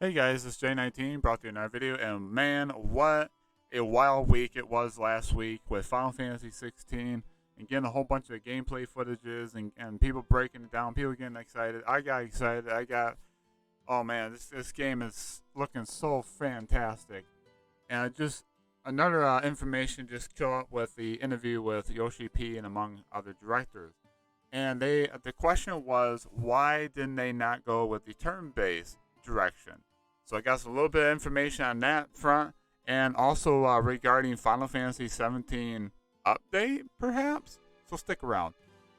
Hey guys, it's J19 brought to you another video, and man, what a wild week it was last week with Final Fantasy 16 and getting a whole bunch of gameplay footages and people breaking it down, people getting excited. I got excited. Oh man, this game is looking so fantastic. And another information just showed up with the interview with Yoshi P and among other directors. And the question was, why didn't they not go with the turn-based direction? So I got a little bit of information on that front, and also regarding Final Fantasy 17 update, perhaps. So stick around.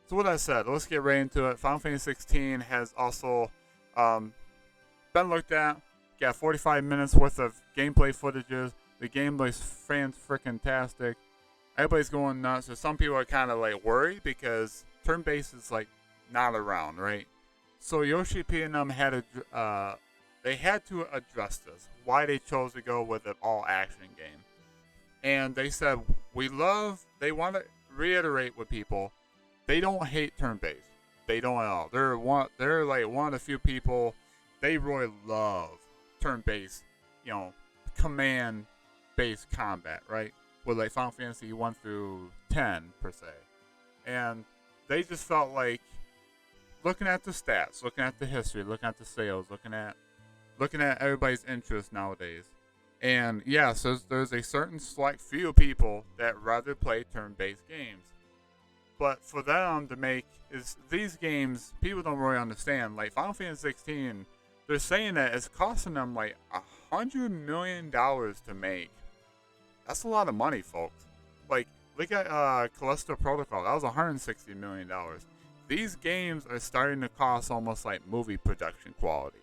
So with that said, let's get right into it. Final Fantasy 16 has also been looked at. Got 45 minutes worth of gameplay footages. The gameplay's fan-freaking-tastic. Everybody's going nuts. So some people are kind of like worried because turn-based is like not around, right? So Yoshi P and them they had to address this, why they chose to go with an all-action game. And they said, they want to reiterate with people, they don't hate turn-based. They don't at all. They're like one of the few people, they really love turn-based, command-based combat, right? With like Final Fantasy 1 through 10, per se. And they just felt like, looking at the stats, looking at the history, looking at the sales, looking at everybody's interest nowadays. And yes, there's a certain select few people that rather play turn-based games. But for them to make these games, people don't really understand. Like Final Fantasy 16, they're saying that it's costing them like $100 million to make. That's a lot of money, folks. Like, look at Callisto Protocol. That was $160 million. These games are starting to cost almost like movie production quality.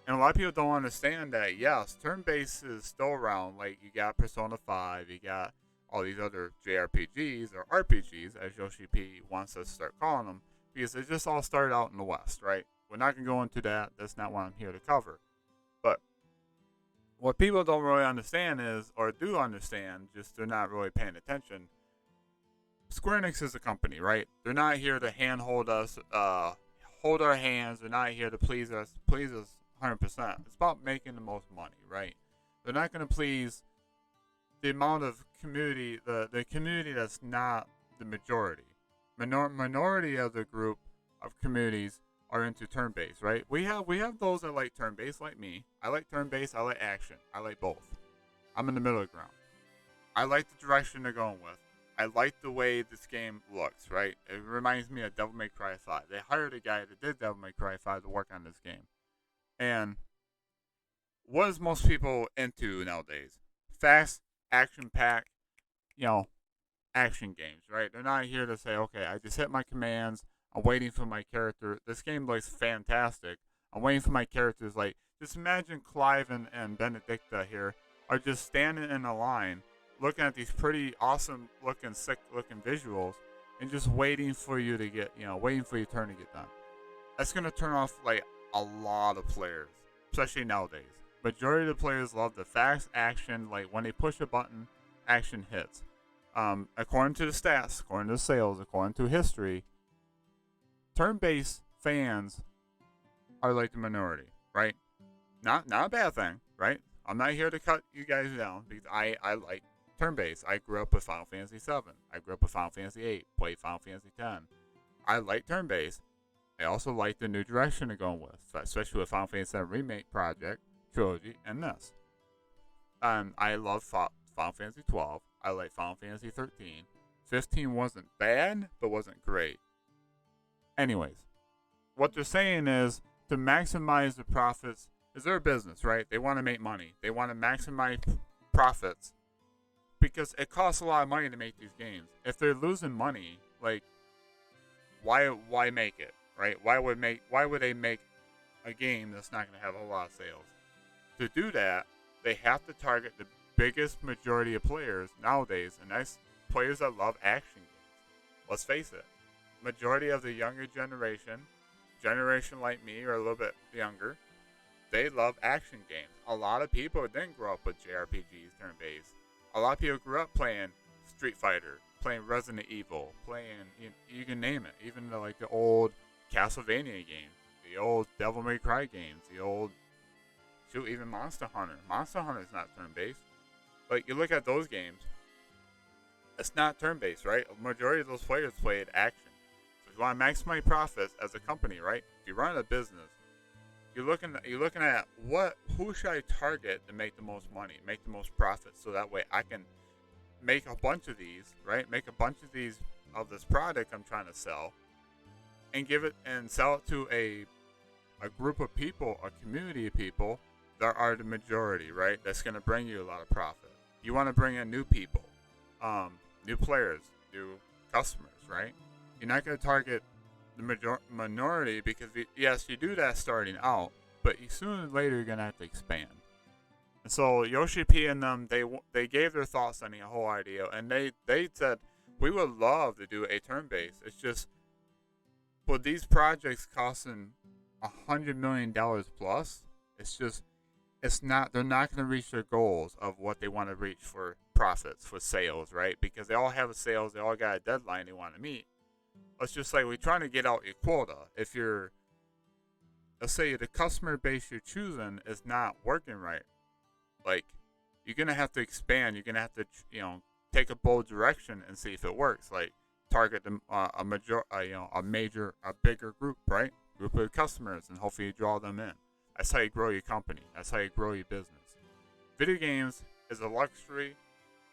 And a lot of people don't understand that, yes, turn-based is still around. Like, you got Persona 5, you got all these other JRPGs, or RPGs, as Yoshi P wants us to start calling them, because it just all started out in the West, right? We're not going to go into that. That's not what I'm here to cover. But what people don't really understand is, or do understand, just they're not really paying attention, Square Enix is a company, right? They're not here to handhold us, hold our hands. They're not here to please us 100%. It's about making the most money, right? They're not going to please the amount of community, the community that's not the majority. Minority of the group of communities are into turn-based, right? We have those that like turn-based, like me. I like turn-based. I like action. I like both. I'm in the middle ground. I like the direction they're going with. I like the way this game looks, right? It reminds me of Devil May Cry 5. They hired a guy that did Devil May Cry 5 to work on this game. And what is most people into nowadays? Fast, action-packed, action games, right? They're not here to say, okay, I just hit my commands. I'm waiting for my character. This game looks fantastic. I'm waiting for my characters. Like, just imagine Clive and Benedicta here are just standing in a line looking at these pretty awesome looking, sick looking visuals and just waiting for you to get, waiting for your turn to get done. That's going to turn off like a lot of players, especially nowadays. Majority of the players love the fast action, like when they push a button, action hits. According to the stats, according to the sales, according to history, turn-based fans are like the minority, right? Not a bad thing, right? I'm not here to cut you guys down because I like turn-based. I grew up with Final Fantasy VII. I grew up with Final Fantasy VIII. Played Final Fantasy X. I like turn-based. I also like the new direction they're going with, especially with Final Fantasy VII Remake Project, Trilogy, and this. I love Final Fantasy XII. I like Final Fantasy XIII. 15 wasn't bad, but wasn't great. Anyways, what they're saying is to maximize the profits is their business, right? They want to make money. They want to maximize profits because it costs a lot of money to make these games. If they're losing money, like, why make it, right? Why would they make a game that's not going to have a lot of sales? To do that, they have to target the biggest majority of players nowadays, and that's players that love action games. Let's face it, majority of the younger generation like me or a little bit younger, they love action games. A lot of people didn't grow up with JRPGs turn-based. A lot of people grew up playing Street Fighter, playing Resident Evil, playing, you can name it, even the old Castlevania games, the old Devil May Cry games, the old Shoot, even Monster Hunter. Monster Hunter is not turn-based. Like, you look at those games, it's not turn-based, right? A majority of those players play it action. So if you want to maximize profits as a company, right? If you run a business, you're looking at who should I target to make the most money, make the most profits, so that way I can make a bunch of these, right? Make a bunch of these of this product I'm trying to sell, and give it and sell it to a group of people, a community of people that are the majority, right? That's going to bring you a lot of profit. You want to bring in new people, new players, new customers, right? You're not going to target the minority because, yes, you do that starting out, but sooner or later you're going to have to expand. And so Yoshi P and them, they gave their thoughts on the whole idea, and they said, we would love to do a turn-based. It's just, with these projects costing $100 million plus, they're not going to reach their goals of what they want to reach for profits, for sales, right? Because they all have a sales, they all got a deadline they want to meet. It's just like we're trying to get out your quota. If let's say the customer base you're choosing is not working right, like, you're going to have to expand. You're going to have to, take a bold direction and see if it works. Like, target them, a bigger group, right? Group of customers, and hopefully you draw them in. That's how you grow your company. That's how you grow your business. Video games is a luxury.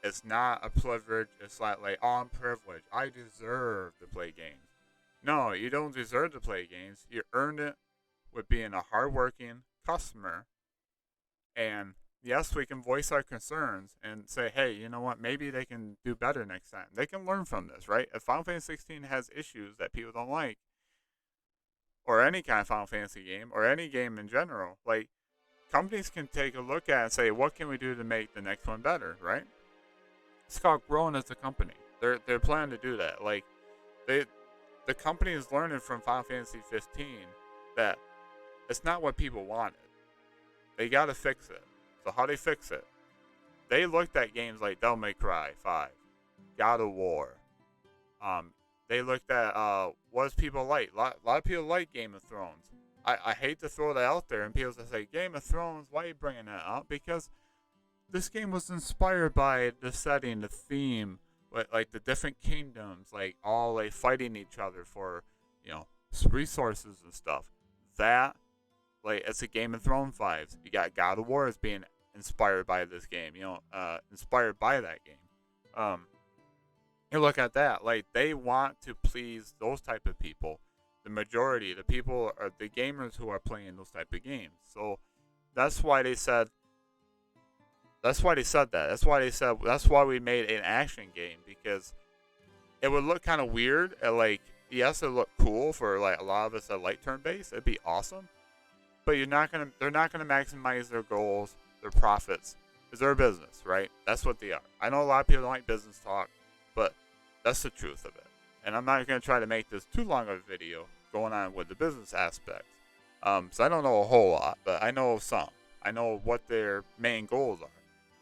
It's not a privilege. It's like, oh, I'm privileged. I deserve to play games. No, you don't deserve to play games. You earned it with being a hardworking customer. And yes, we can voice our concerns and say, hey, you know what? Maybe they can do better next time. They can learn from this, right? If Final Fantasy 16 has issues that people don't like, or any kind of Final Fantasy game, or any game in general, like, companies can take a look at it and say, what can we do to make the next one better, right? It's called growing as a company. They're planning to do that. Like, the company is learning from Final Fantasy 15 that it's not what people wanted. They got to fix it. So how they fix it? They looked at games like Devil May Cry 5, God of War. They looked at what does people like. A lot of people like Game of Thrones. I hate to throw that out there, and people say, Game of Thrones, why are you bringing that up? Because this game was inspired by the setting, the theme, like the different kingdoms, like all like fighting each other for, resources and stuff. That, like, it's a Game of Thrones vibes. You got God of War as being inspired by this game, inspired by that game. You look at that, like, they want to please those type of people. The majority, the people, are the gamers who are playing those type of games. So that's why they said that. That's why we made an action game, because it would look kind of weird. Like, yes, it would look cool for like a lot of us that like turn-based. It'd be awesome, but they're not gonna maximize their goals, their profits. It's their business, right? That's what they are. I know a lot of people don't like business talk, but that's the truth of it. And I'm not going to try to make this too long of a video going on with the business aspects. So I don't know a whole lot, but I know some. I know what their main goals are.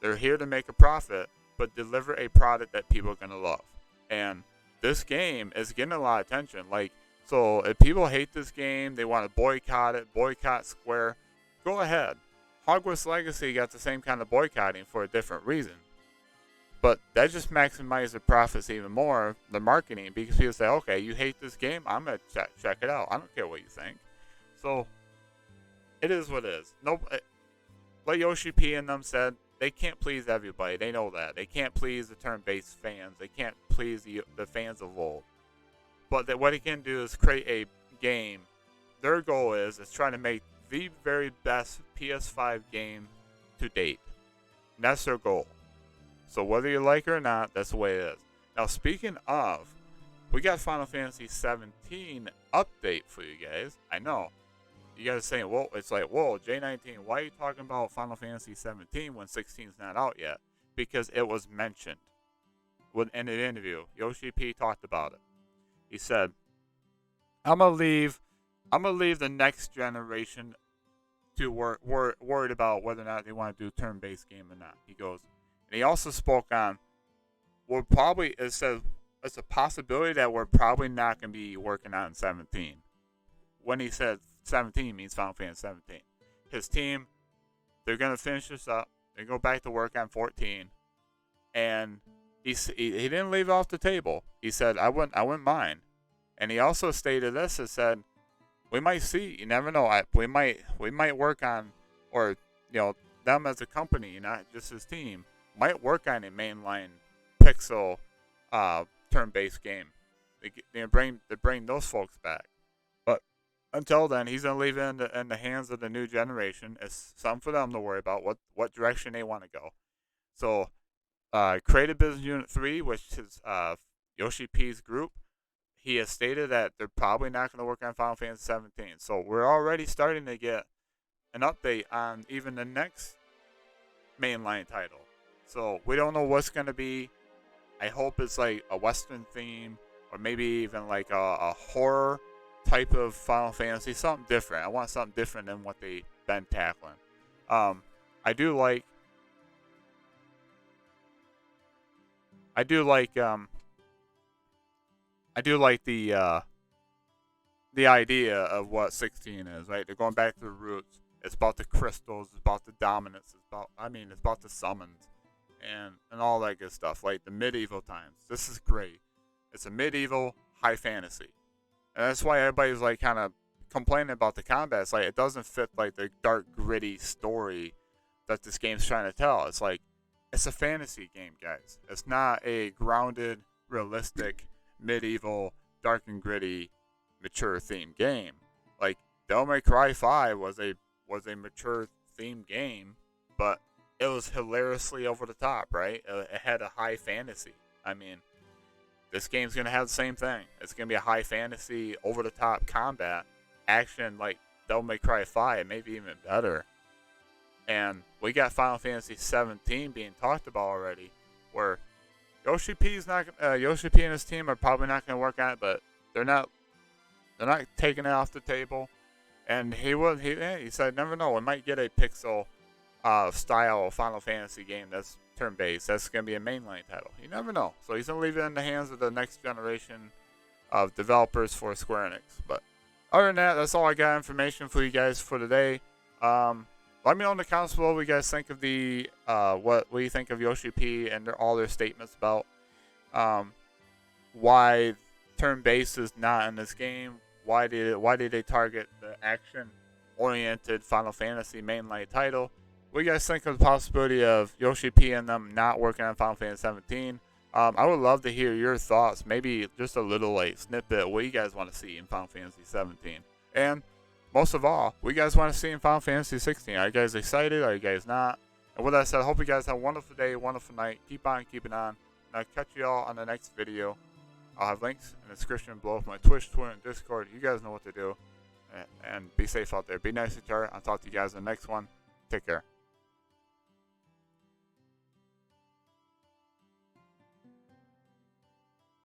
They're here to make a profit, but deliver a product that people are going to love. And this game is getting a lot of attention. Like, so if people hate this game, they want to boycott it, boycott Square, go ahead. Hogwarts Legacy got the same kind of boycotting for a different reason. But that just maximizes the profits even more, the marketing, because people say, okay, you hate this game? I'm going to check it out. I don't care what you think. So, it is what it is. No, like Yoshi P and them said, they can't please everybody. They know that. They can't please the turn-based fans. They can't please the fans of old. But what they can do is create a game. Their goal is trying to make the very best PS5 game to date. And that's their goal. So whether you like it or not, that's the way it is. Now, speaking of, we got Final Fantasy 17 update for you guys. I know. You guys are saying, well, it's like, whoa, J19, why are you talking about Final Fantasy 17 when 16 is not out yet? Because it was mentioned in an interview. Yoshi P talked about it. He said, I'm gonna leave the next generation to worried about whether or not they want to do a turn-based game or not. He goes, and he also spoke on, it says it's a possibility that we're probably not going to be working on 17. When he said 17 means Final Fantasy 17. His team they're gonna finish this up. They go back to work on 14, and he didn't leave it off the table. He said, I wouldn't mind. And he also stated this and said, we might see. You never know. We might work on, or them as a company, not just his team, might work on a mainline pixel turn-based game. They bring those folks back. But until then, he's gonna leave it in the hands of the new generation. It's something for them to worry about what direction they want to go. So, Creative Business Unit 3, which is Yoshi P's group, he has stated that they're probably not going to work on Final Fantasy 17. So we're already starting to get an update on even the next mainline title. So we don't know what's going to be. I hope it's like a Western theme, or maybe even like a horror type of Final Fantasy, something different. I want something different than what they've been tackling. I do like the idea of what 16 is, right? They're going back to the roots. It's about the crystals, it's about the dominance, it's about the summons and all that good stuff, like the medieval times. This is great. It's a medieval high fantasy. And that's why everybody's like kind of complaining about the combat. It's like it doesn't fit like the dark, gritty story that this game's trying to tell. It's like it's a fantasy game, guys. It's not a grounded, realistic, medieval, dark and gritty, mature themed game. Like Devil May Cry 5 was a mature themed game, but it was hilariously over the top, right? It had a high fantasy. I mean, this game's gonna have the same thing. It's gonna be a high fantasy, over the top combat action like Devil May Cry 5, maybe even better. And we got Final Fantasy 17 being talked about already, where Yoshi P and his team are probably not going to work on it, but they're not taking it off the table. And he said, never know, we might get a pixel style Final Fantasy game that's turn-based. That's going to be a mainline title. You never know. So he's going to leave it in the hands of the next generation of developers for Square Enix. But other than that, that's all I got information for you guys for today. Let me know in the comments below what you guys think of the what you think of Yoshi P and all their statements about why turn-based is not in this game. Why did they target the action-oriented Final Fantasy mainline title? What do you guys think of the possibility of Yoshi P and them not working on Final Fantasy 17? I would love to hear your thoughts. Maybe just a little like snippet of what you guys want to see in Final Fantasy 17. And most of all, what you guys want to see in Final Fantasy 16? Are you guys excited? Are you guys not? And with that said, I hope you guys have a wonderful day, wonderful night. Keep on keeping on. And I'll catch you all on the next video. I'll have links in the description below for my Twitch, Twitter, and Discord. You guys know what to do. And be safe out there. Be nice to each other. I'll talk to you guys in the next one. Take care.